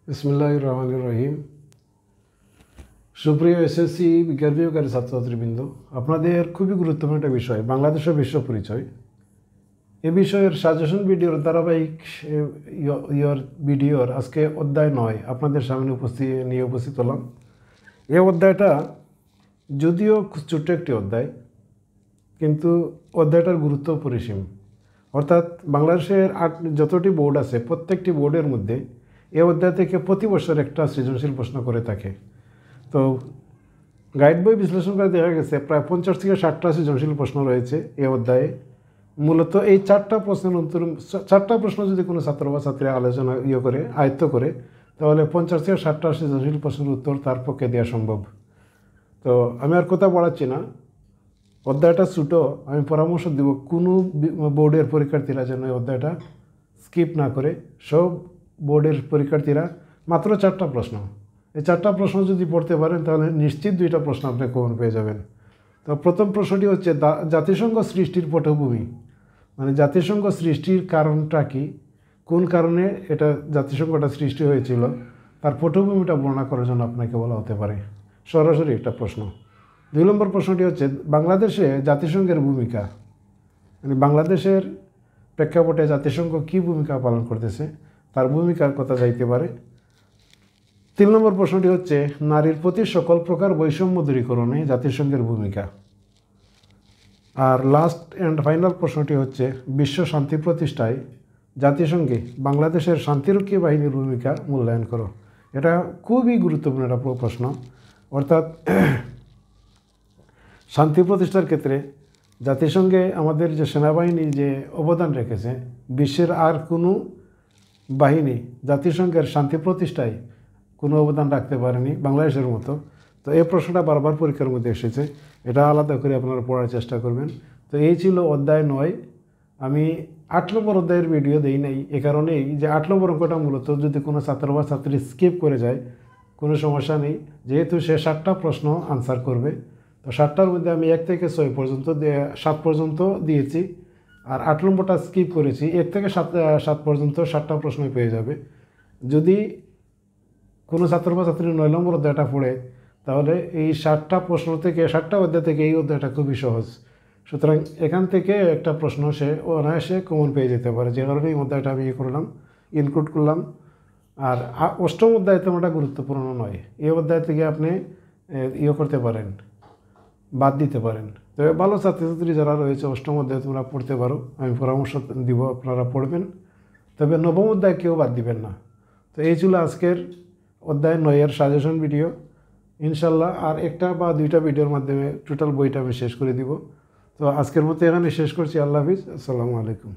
বিসমিল্লাহির রহমানির রহিম। সুপ্রিয় এসএসসি বিজ্ঞান বিভাগের ছাত্রছাত্রীবৃন্দ, আপনাদের খুবই গুরুত্বপূর্ণ একটা বিষয় বাংলাদেশ ও বিশ্ব পরিচয়। এ বিষয়ের সাজেশন ভিডিওর ধারাবাহিক ভিডিওর আজকে অধ্যায় 9 আপনাদের সামনে উপস্থিত হলাম। এই অধ্যায়টা যদিও ছোট্ট একটি অধ্যায়, কিন্তু অধ্যায়টার গুরুত্ব পরিসীম। অর্থাৎ বাংলাদেশের যতটি বোর্ড আছে প্রত্যেকটি বোর্ডের মধ্যে এই অধ্যায় থেকে প্রতি বছর একটা সৃজনশীল প্রশ্ন করে থাকে। তো গাইড বই বিশ্লেষণ করে দেখা গেছে প্রায় 50 থেকে 60টা সৃজনশীল প্রশ্ন রয়েছে এই অধ্যায়ে। মূলত এই 4টা প্রশ্নের অন্তর 4টা প্রশ্ন যদি কোনো ছাত্র বা ছাত্রী আলোচনা আয়ত্ত করে, তাহলে 50 থেকে 60টা সৃজনশীল প্রশ্নের উত্তর তার পক্ষে দেওয়া সম্ভব। তো আমি আর কথা বাড়াচ্ছি না, অধ্যায়টা ছোটো। আমি পরামর্শ দেব কোনো বোর্ডের পরীক্ষার্থীরা যেন এই অধ্যায়টা স্কিপ না করে। সব বোর্ডের পরীক্ষার্থীরা মাত্র 4টা প্রশ্ন, এই 4টা প্রশ্ন যদি পড়তে পারেন তাহলে নিশ্চিত 2টা প্রশ্ন আপনি কমন পেয়ে যাবেন। তো প্রথম প্রশ্নটি হচ্ছে জাতিসংঘ সৃষ্টির পটভূমি, মানে জাতিসংঘ সৃষ্টির কারণটা কি, কোন কারণে এটা জাতিসংঘটা সৃষ্টি হয়েছিল, তার পটভূমিটা বর্ণনা করার জন্য আপনাকে বলা হতে পারে। সরাসরি একটা প্রশ্ন। 2 নম্বর প্রশ্নটি হচ্ছে বাংলাদেশে জাতিসংঘের ভূমিকা, মানে বাংলাদেশের প্রেক্ষাপটে জাতিসংঘ কী ভূমিকা পালন করতেছে তার ভূমিকার কথা যাইতে পারে। 3 নম্বর প্রশ্নটি হচ্ছে নারীর প্রতি সকল প্রকার বৈষম্য দূরীকরণে জাতিসংঘের ভূমিকা। আর লাস্ট অ্যান্ড ফাইনাল প্রশ্নটি হচ্ছে বিশ্ব শান্তি প্রতিষ্ঠায় জাতিসংঘে বাংলাদেশের শান্তিরক্ষী বাহিনীর ভূমিকা মূল্যায়ন করো। এটা খুবই গুরুত্বপূর্ণ একটা প্রশ্ন। অর্থাৎ শান্তি প্রতিষ্ঠার ক্ষেত্রে জাতিসংঘে আমাদের যে সেনাবাহিনী যে অবদান রেখেছে, বিশ্বের আর কোনো বাহিনী জাতিসংঘের শান্তি প্রতিষ্ঠায় কোনো অবদান রাখতে পারেনি বাংলাদেশের মতো। তো এই প্রশ্নটা বারবার পরীক্ষার মধ্যে এসেছে, এটা আলাদা করে আপনারা পড়ার চেষ্টা করবেন। তো এই ছিল অধ্যায় 9। আমি 8 নম্বর অধ্যায়ের ভিডিও দেই নাই এ কারণেই যে 8 নম্বর অঙ্কটা মূলত যদি কোনো ছাত্র বা ছাত্রী স্কিপ করে যায় কোনো সমস্যা নেই, যেহেতু সে 7টা প্রশ্ন আনসার করবে। তো 7টার মধ্যে আমি 1 থেকে 6 পর্যন্ত 7 পর্যন্ত দিয়েছি, আর 8 নম্বরটা স্কিপ করেছি। 1 থেকে 7 পর্যন্ত 7টা প্রশ্ন পেয়ে যাবে। যদি কোনো ছাত্র বা ছাত্রী 9 নম্বর অধ্যায়টা পড়ে, তাহলে এই 7টা প্রশ্ন থেকে 7টা অধ্যায় থেকে এই অধ্যায়টা খুবই সহজ। সুতরাং এখান থেকে একটা প্রশ্ন সে অনায়াসে কমন পেয়ে যেতে পারে, যে কারণে এই অধ্যায়টা আমি ইনক্লুড করলাম। আর 8ম অধ্যায় তেমনটা গুরুত্বপূর্ণ নয়, এই অধ্যায় থেকে আপনি করতে পারেন, বাদ দিতে পারেন। তবে ভালো ছাত্রছাত্রী যারা রয়েছে 8ম অধ্যায় তোমরা পড়তে পারো, আমি পরামর্শ দিব আপনারা পড়বেন। তবে 9ম অধ্যায় কেউ বাদ দিবেন না। তো এই ছিল আজকের অধ্যায় 9-এর সাজেশন ভিডিও। ইনশাল্লাহ আর 1টা বা 2টা ভিডিওর মাধ্যমে টোটাল বইটা আমি শেষ করে দিব। তো আজকের মতো এখানে শেষ করছি। আল্লাহ হাফিজ, আসসালামু আলাইকুম।